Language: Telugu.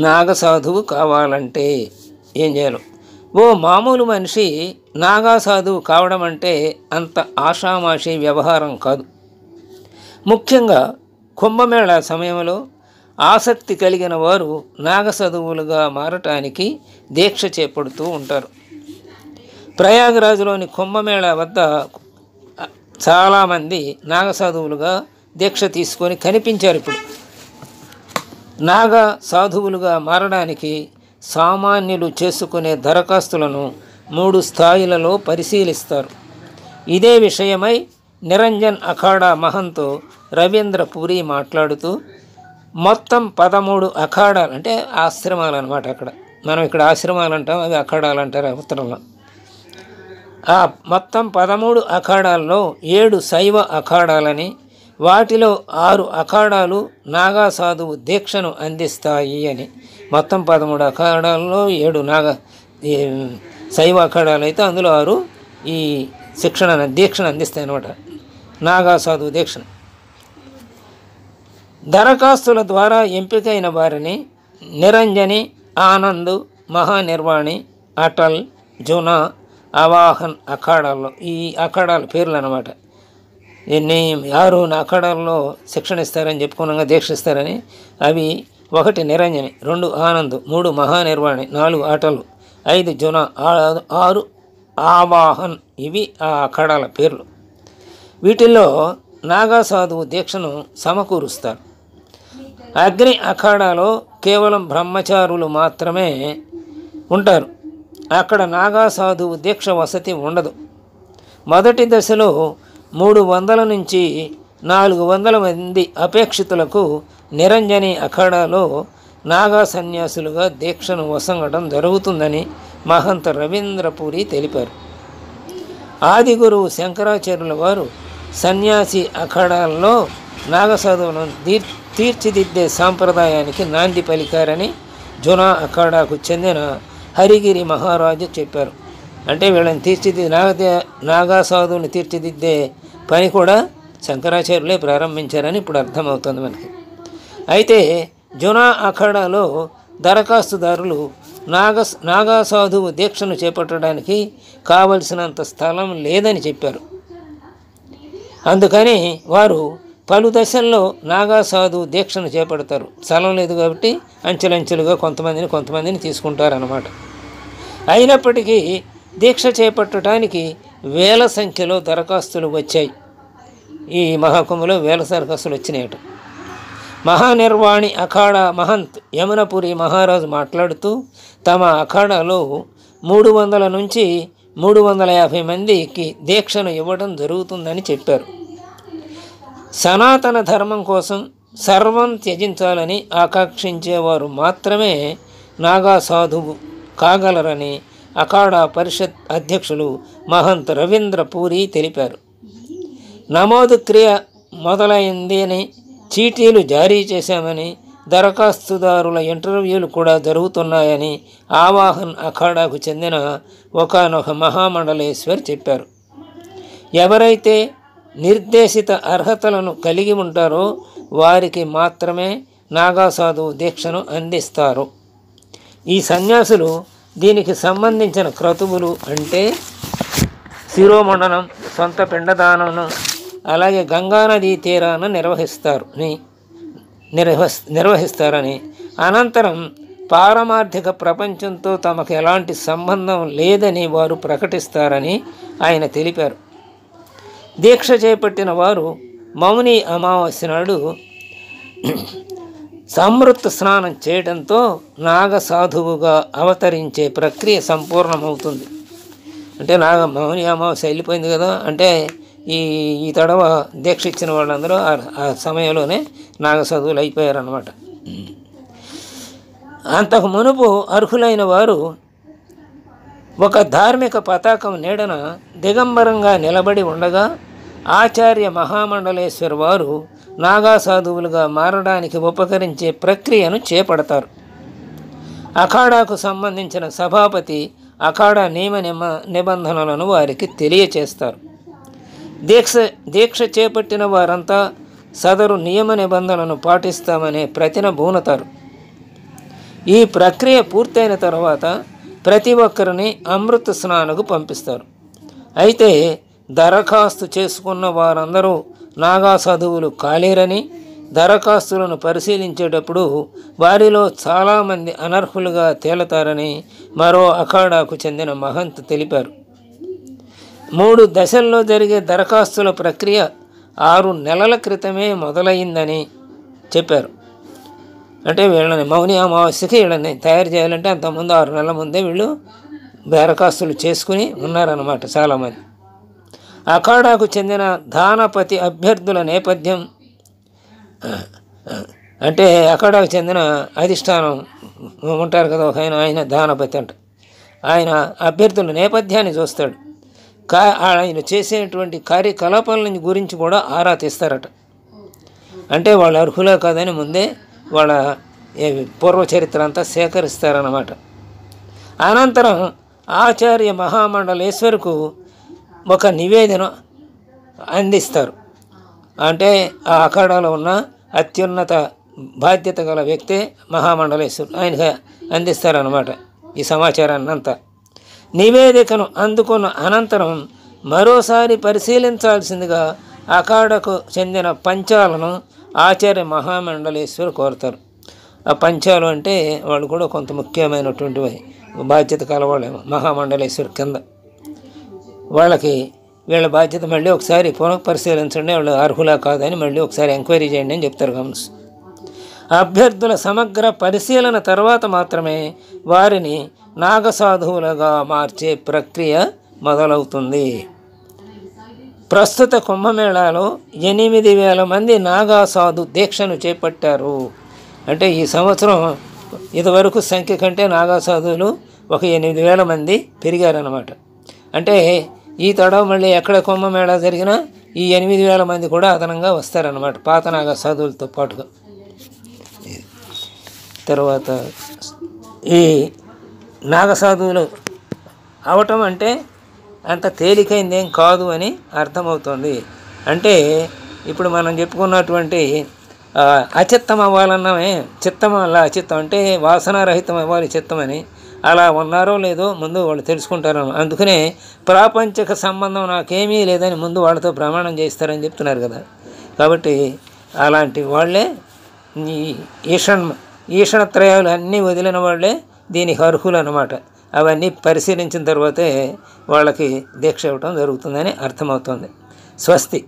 నాగసాధువు కావాలంటే ఏం చేయాలి? ఓ మామూలు మనిషి నాగా సాధువు కావడం అంటే అంత ఆషామాషి వ్యవహారం కాదు. ముఖ్యంగా కుంభమేళా సమయంలో ఆసక్తి కలిగిన వారు నాగసాధువులుగా మారటానికి దీక్ష చేపడుతూ ఉంటారు. ప్రయాగరాజులోని కుంభమేళా వద్ద చాలామంది నాగసాధువులుగా దీక్ష తీసుకొని కనిపించారు. ఇప్పుడు నాగా సాధువులుగా మారడానికి సామాన్యులు చేసుకునే దరఖాస్తులను 3 స్థాయిలలో పరిశీలిస్తారు. ఇదే విషయమై నిరంజన్ అఖాడా మహంతో రవీంద్ర పూరి మాట్లాడుతూ మొత్తం 13 అఖాడాలు అంటే ఆశ్రమాలు అన్నమాట. అక్కడ మనం ఇక్కడ ఆశ్రమాలు అంటాం, అవి అఖాడాలు అంటారు ఉత్తరంలో. ఆ మొత్తం 13 అఖాడాల్లో 7 శైవ అఖాడాలని, వాటిలో 6 అఖాడాలు నాగా సాధువు దీక్షను అందిస్తాయి అని. మొత్తం 13 అఖాడాల్లో 7 శైవ అఖాడాలు అయితే అందులో 6 ఈ దీక్షను అందిస్తాయి అన్నమాట, నాగా సాధువు దీక్షను. దరఖాస్తుల ద్వారా ఎంపికైన వారిని నిరంజని, ఆనంద్, మహానిర్వాణి, అటల్, జునా, అవాహన్ అఖాడాల్లో, ఈ అఖాడాల పేర్లు అన్నమాట. ఎన్ని 6 అఖాడాల్లో శిక్షణ ఇస్తారని చెప్పుకున్నాగా, దీక్ష ఇస్తారని. అవి 1 నిరంజని, 2 ఆనంద్, 3 మహానిర్వాణి, 4 అటల్, 5 జునా, 6 ఆవాహన్. ఇవి ఆ అఖాడాల పేర్లు. వీటిల్లో నాగా సాధువు దీక్షను సమకూరుస్తారు. అగ్ని అఖాడాలో కేవలం బ్రహ్మచారులు మాత్రమే ఉంటారు. అక్కడ నాగా సాధువు దీక్ష వసతి ఉండదు. మొదటి దశలో 300 నుంచి 400 మంది అపేక్షితులకు నిరంజని అఖాడాలో నాగా సన్యాసులుగా దీక్షను వసంగడం జరుగుతుందని మహంత రవీంద్రపురి తెలిపారు. ఆది గురువు శంకరాచార్యుల వారు సన్యాసి అఖాడాల్లో నాగసాధువులను తీర్చిదిద్దే సాంప్రదాయానికి నాంది పలికారని జునా అఖాడాకు చెందిన హరిగిరి మహారాజు చెప్పారు. అంటే వీళ్ళని నాగా సాధువుని తీర్చిదిద్దే పని కూడా శంకరాచార్యులే ప్రారంభించారని ఇప్పుడు అర్థమవుతుంది మనకి. అయితే జునా అఖాడాలో దరఖాస్తుదారులు నాగా సాధువు దీక్షను చేపట్టడానికి కావలసినంత స్థలం లేదని చెప్పారు. అందుకని వారు పలు దశల్లో నాగా సాధువు దీక్షను చేపడతారు. స్థలం లేదు కాబట్టి అంచెలంచెలుగా కొంతమందిని తీసుకుంటారన్నమాట. అయినప్పటికీ దీక్ష చేపట్టడానికి వేల సంఖ్యలో దరఖాస్తులు వచ్చాయి. ఈ మహాకుంభలో వేల దరఖాస్తులు వచ్చినాయట. మహానిర్వాణి అఖాడా మహంత్ యమునపురి మహారాజు మాట్లాడుతూ తమ అఖాడాలో 300 నుంచి 350 మందికి దీక్షను ఇవ్వడం జరుగుతుందని చెప్పారు. సనాతన ధర్మం కోసం సర్వం త్యజించాలని ఆకాంక్షించేవారు మాత్రమే నాగా సాధువు కాగలరని అఖాడా పరిషత్ అధ్యక్షులు మహంత్ రవీంద్ర పూరి తెలిపారు. నమోదు క్రియ మొదలైంది అని, చీటీలు జారీ చేశామని, దరఖాస్తుదారుల ఇంటర్వ్యూలు కూడా జరుగుతున్నాయని ఆవాహన్ అఖాడాకు చెందిన ఒకానొక మహామండలేశ్వర్ చెప్పారు. ఎవరైతే నిర్దేశిత అర్హతలను కలిగి ఉంటారో వారికి మాత్రమే నాగా సాధువు దీక్షను అందిస్తారు. ఈ సన్యాసులు దీనికి సంబంధించిన క్రతువులు అంటే శిరోమండనం, సొంత పిండదానం, అలాగే గంగానదీ తీరాన నిర్వహిస్తారని, అనంతరం పారమార్థిక ప్రపంచంతో తమకు ఎలాంటి సంబంధం లేదని వారు ప్రకటిస్తారని ఆయన తెలిపారు. దీక్ష చేపట్టిన వారు మౌని అమావాస్య నాడు సంవృత స్నానం చేయడంతో నాగ సాధువుగా అవతరించే ప్రక్రియ సంపూర్ణమవుతుంది. అంటే మౌని అమావాస్య వెళ్ళిపోయింది కదా, అంటే ఈ తడవ దీక్ష ఇచ్చిన వాళ్ళందరూ ఆ సమయంలోనే నాగ సాధువులు అయిపోయారన్నమాట. అంతకు మునుపు అర్హులైన వారు ఒక ధార్మిక పతాకం నీడన దిగంబరంగా నిలబడి ఉండగా ఆచార్య మహామండలేశ్వర్ వారు నాగా సాధువులుగా మారడానికి ఉపకరించే ప్రక్రియను చేపడతారు. అఖాడాకు సంబంధించిన సభాపతి అఖాడా నియమ నిబంధనలను వారికి తెలియచేస్తారు. దీక్ష చేపట్టిన వారంతా సదరు నియమ నిబంధనలను పాటిస్తామనే ప్రతిన బూనతారు. ఈ ప్రక్రియ పూర్తయిన తర్వాత ప్రతి ఒక్కరిని అమృత స్నానకు పంపిస్తారు. అయితే దరఖాస్తు చేసుకున్న వారందరూ నాగా సాధువులు కాలేరని, దరఖాస్తులను పరిశీలించేటప్పుడు వారిలో చాలామంది అనర్హులుగా తేలతారని మరో అఖాడాకు చెందిన మహంత్ తెలిపారు. 3 దశల్లో జరిగే దరఖాస్తుల ప్రక్రియ 6 నెలల క్రితమే మొదలైందని చెప్పారు. అంటే వీళ్ళని మౌని అమావాస్యకి వీళ్ళని తయారు చేయాలంటే అంతకుముందు 6 నెలల ముందే వీళ్ళు దరఖాస్తులు చేసుకుని ఉన్నారన్నమాట చాలామంది. అఖాడాకు చెందిన ధానపతి అభ్యర్థుల నేపథ్యం అంటే అఖాడాకు చెందిన అధిష్టానం ఉంటారు కదా ఒక ఆయన ధానపతి అంట, ఆయన అభ్యర్థుల నేపథ్యాన్ని చూస్తాడు. ఆయన చేసేటువంటి కార్యకలాపాల గురించి కూడా ఆరా తీస్తారట. అంటే వాళ్ళు అర్హులే కాదని ముందే వాళ్ళ పూర్వ చరిత్ర అంతా సేకరిస్తారన్నమాట. అనంతరం ఆచార్య మహామండలేశ్వరుకు ఒక నివేదన అందిస్తారు. అంటే ఆ అఖాడాలో ఉన్న అత్యున్నత బాధ్యత గల వ్యక్తే మహామండలేశ్వరుడు, ఆయనగా అందిస్తారన్నమాట ఈ సమాచారాన్ని అంతా. నివేదికను అందుకున్న అనంతరం మరోసారి పరిశీలించాల్సిందిగా అఖాడకు చెందిన పంచాలను ఆచార్య మహామండలేశ్వరు కోరుతారు. ఆ పంచాలు అంటే వాళ్ళు కూడా కొంత ముఖ్యమైనటువంటి బాధ్యత కలవాళ్ళేమో మహామండలేశ్వరు కింద. వాళ్ళకి వీళ్ళ బాధ్యత మళ్ళీ ఒకసారి పునః పరిశీలించండి, వాళ్ళు అర్హులా కాదని మళ్ళీ ఒకసారి ఎంక్వైరీ చేయండి అని చెప్తారు. గమనించి అభ్యర్థుల సమగ్ర పరిశీలన తర్వాత మాత్రమే వారిని నాగసాధువులుగా మార్చే ప్రక్రియ మొదలవుతుంది. ప్రస్తుత కుంభమేళాలో 8,000 మంది నాగాసాధు దీక్షను చేపట్టారు. అంటే ఈ సంవత్సరం ఇదివరకు సంఖ్య కంటే నాగాసాధువులు ఒక 8,000 మంది పెరిగారన్నమాట. అంటే ఈ తడవ మళ్ళీ ఎక్కడ కుంభమేళా జరిగినా ఈ 8,000 మంది కూడా అదనంగా వస్తారన్నమాట పాత నాగసాధువులతో పాటుగా. తర్వాత ఈ నాగసాధువులు అవటం అంటే అంత తేలికైందేం కాదు అని అర్థమవుతుంది. అంటే ఇప్పుడు మనం చెప్పుకున్నటువంటి అచిత్తం అవ్వాలన్నామే, చిత్తం అలా అచిత్తం అంటే వాసనారహితం అవ్వాలి చిత్తమని, అలా ఉన్నారో లేదో ముందు వాళ్ళు తెలుసుకుంటారు. అందుకనే ప్రాపంచిక సంబంధం నాకేమీ లేదని ముందు వాళ్ళతో ప్రమాణం చేస్తారని చెప్తున్నారు కదా. కాబట్టి అలాంటి వాళ్ళే ఈ ఈషణత్రయాలు అన్నీ వదిలిన వాళ్ళే దీనికి అర్హులు అన్నమాట. అవన్నీ పరిశీలించిన తర్వాతే వాళ్ళకి దీక్ష ఇవ్వటం జరుగుతుందని అర్థమవుతుంది. స్వస్తి.